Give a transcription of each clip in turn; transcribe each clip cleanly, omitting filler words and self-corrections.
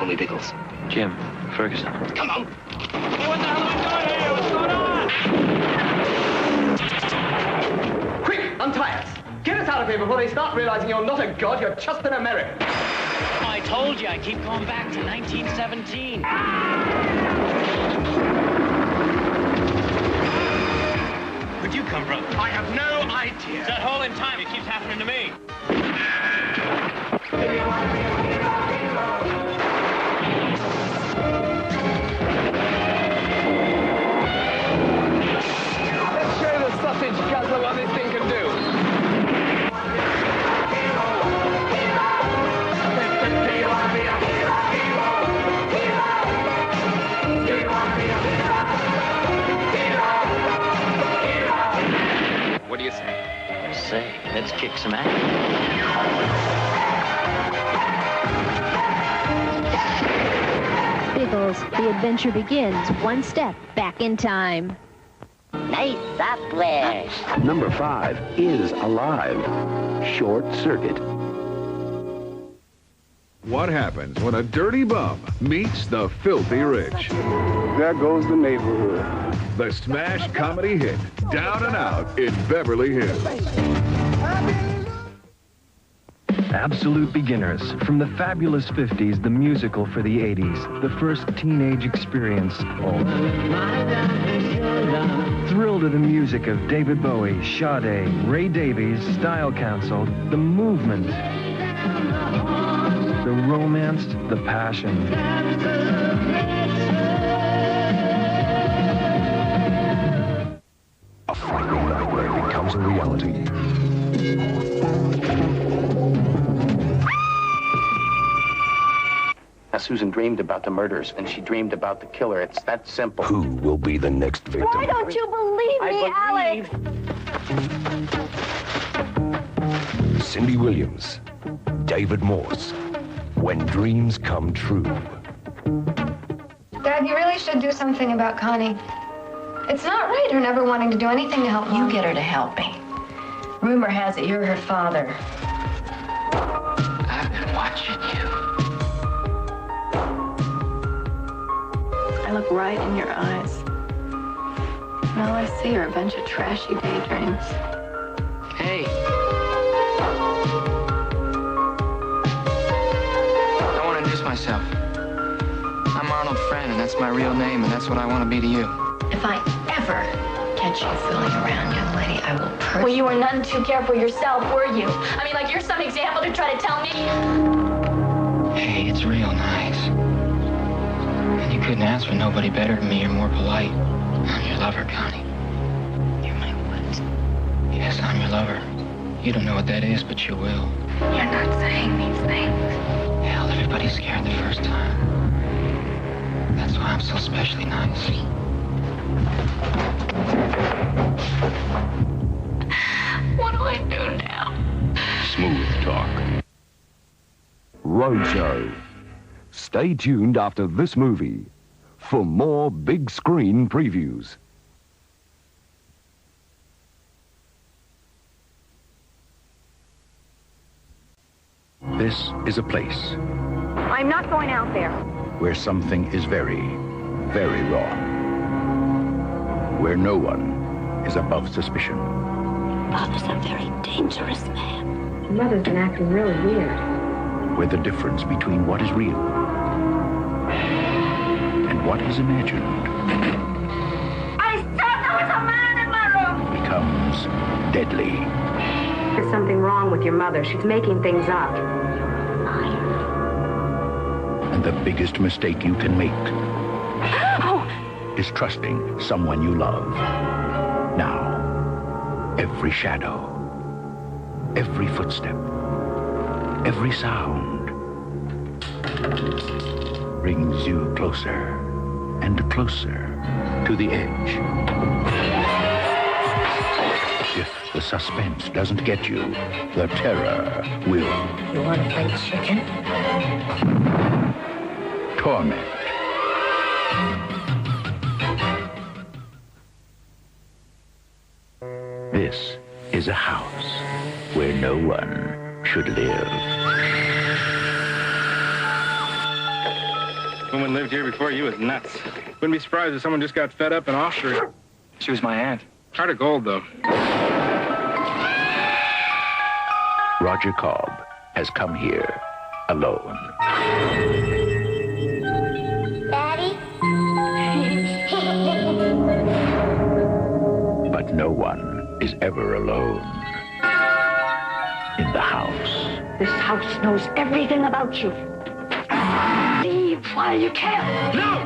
Call me Biggles. Jim, Ferguson. Come on! Hey, what the hell are we doing here? What's going on? Quick, untie us. Get us out of here before they start realizing you're not a god, you're just an American. I told you, I keep going back to 1917. Where'd you come from? I have no idea. It's that hole in time. It keeps happening to me. Let's show the sausage guzzler what this thing can do. What do you say? Say, let's kick some ass. Biggles, the adventure begins one step back in time. Nice software. Number 5 is alive. Short Circuit. What happens when a dirty bum meets the filthy rich? There goes the neighborhood. The smash comedy hit, Down and Out in Beverly Hills. Absolute Beginners, from the fabulous 50s, the musical for the 80s, the first teenage experience. Thrill to the music of David Bowie, Sade, Ray Davies, Style Council, the movement, the romance, the passion. A frightening nightmare becomes a reality. Now, Susan dreamed about the murders, and she dreamed about the killer. It's that simple. Who will be the next victim? Why don't you believe me, Alex? Cindy Williams, David Morse, When Dreams Come True. Dad, you really should do something about Connie. It's not right, her never wanting to do anything to help Mom. You get her to help me. Rumor has it you're her father. I've been watching you. I look right in your eyes. And all I see are a bunch of trashy daydreams. Hey. I want to introduce myself. I'm Arnold Friend, and that's my real name, and that's what I want to be to you. If I ever catch you fooling around, young lady, I will Well, you were none too careful yourself, were you? I mean, like, you're some example to try to tell me. Hey, it's real nice. And you couldn't ask for nobody better than me or more polite. I'm your lover, Connie. You're my what? Yes, I'm your lover. You don't know what that is, but you will. You're not saying these things. Hell, everybody's scared the first time. That's why I'm so specially nice. What do I do now? Smooth talk. Roadshow. Stay tuned after this movie for more big screen previews. This is a place I'm not going out there. where something is very, very wrong. Where no one is above suspicion. Father's a very dangerous man. Mother's been acting really weird. Where the difference between what is real and what is imagined I said there was a man in my room! becomes deadly. There's something wrong with your mother. She's making things up. And the biggest mistake you can make is trusting someone you love. Now, every shadow, every footstep, every sound brings you closer and closer to the edge. If the suspense doesn't get you, the terror will. You want to play chicken? Torment. This is a house where no one should live. Woman lived here before you was nuts. Wouldn't be surprised if someone just got fed up and offed her. She was my aunt. Heart of gold, though. Roger Cobb has come here alone. Daddy? But no one is ever alone in the house. This house knows everything about you. Leave while you can. No!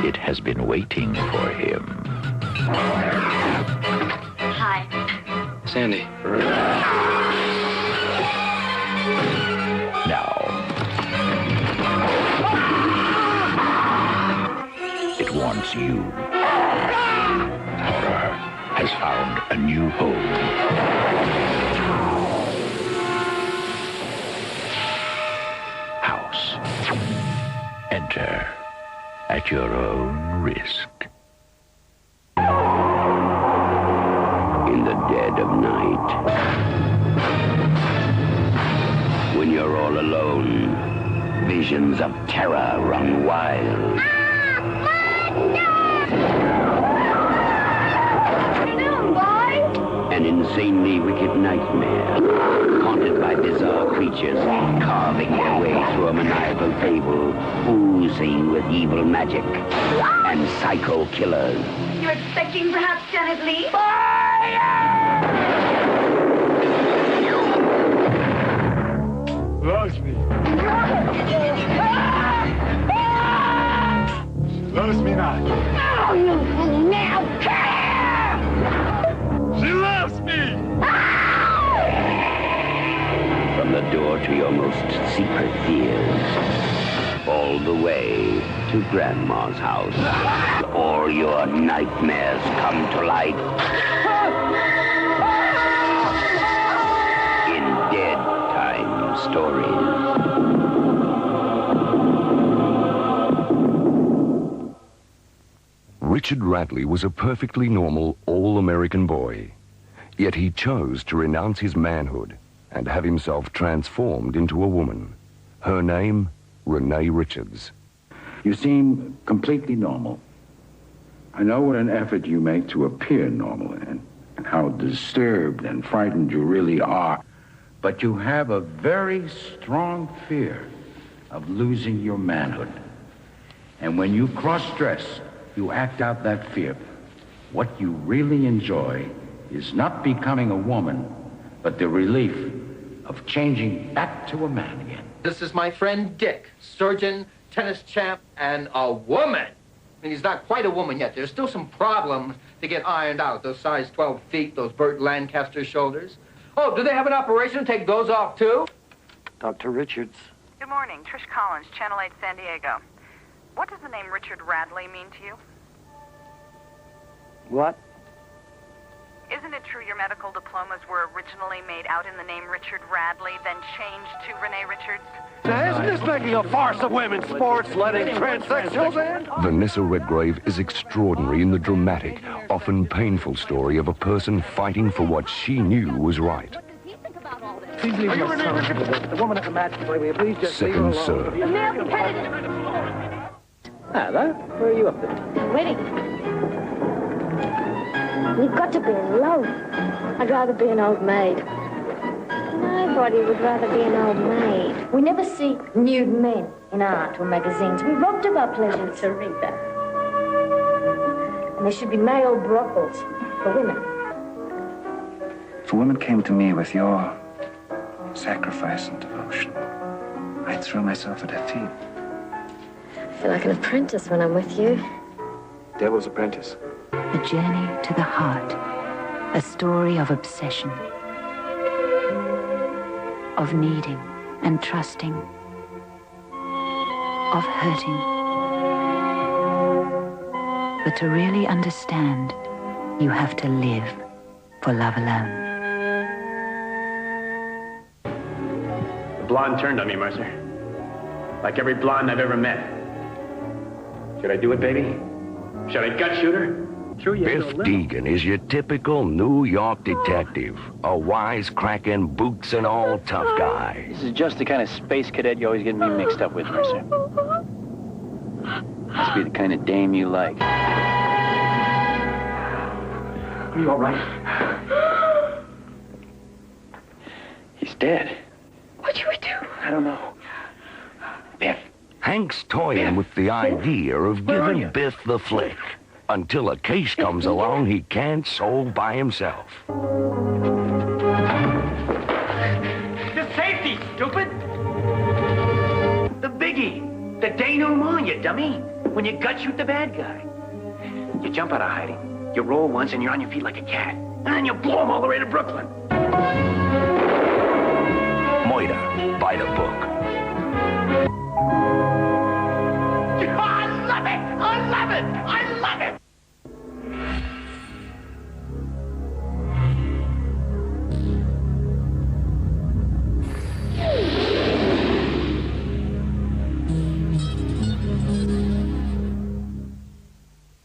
It has been waiting for him. Hi. Sandy. Now, it wants you. Horror has found a new home. House. Enter at your own risk. In the dead of night, when you're all alone, visions of terror run wild. An insanely wicked nightmare, haunted by bizarre creatures carving their way through a maniacal fable, oozing with evil magic and psycho killers. You're expecting perhaps Janet Lee? Loves me. Loves me not. Oh, you now She loves me! From the door to your most secret fears, all the way to Grandma's house. All your nightmares come to light in Dead Time Stories. Richard Radley was a perfectly normal, all-American boy. Yet he chose to renounce his manhood and have himself transformed into a woman. Her name, Renee Richards. You seem completely normal. I know what an effort you make to appear normal and how disturbed and frightened you really are. But you have a very strong fear of losing your manhood. And when you cross-dress, you act out that fear. What you really enjoy is not becoming a woman, but the relief of changing back to a man again. This is my friend Dick, surgeon, tennis champ, and a woman. I mean, he's not quite a woman yet. There's still some problems to get ironed out. Those size 12 feet, those Burt Lancaster shoulders. Oh, do they have an operation to take those off, too? Dr. Richards. Good morning. Trish Collins, Channel 8 San Diego. What does the name Richard Radley mean to you? What? Isn't it true your medical diplomas were originally made out in the name Richard Radley, then changed to Renee Richards? Now, isn't this making a farce of women's sports, letting transsexuals in? Vanessa Redgrave is extraordinary in the dramatic, often painful story of a person fighting for what she knew was right. Please leave your son. The woman at the match play, will you please just leave her alone? Second serve. Hello, where are you up to? Waiting. You've got to be in love. I'd rather be an old maid. Nobody would rather be an old maid. We never see nude men in art or magazines. We're robbed of our pleasure, Sarita. And there should be male brothels for women. If a woman came to me with your sacrifice and devotion, I'd throw myself at her feet. I feel like an apprentice when I'm with you. Devil's apprentice. A journey to the heart. A story of obsession. Of needing and trusting. Of hurting. But to really understand, you have to live for love alone. The blonde turned on me, Mercer. Like every blonde I've ever met. Should I do it, baby? Should I gut shoot her? Threw you into a Biff limo. Deegan is your typical New York detective. A wisecracking, boots and all tough guy. This is just the kind of space cadet you always get me mixed up with, Mercer. Must be the kind of dame you like. Are you all right? He's dead. What should we do? I don't know. Biff. Hank's toying with the idea of giving Biff the flick until a case comes along he can't solve by himself. The safety, stupid! The biggie. The denouement, you dummy. When you gut shoot the bad guy. You jump out of hiding. You roll once and you're on your feet like a cat. And then you blow him all the way to Brooklyn. Moira, by the book. I love it! I love it! I love it!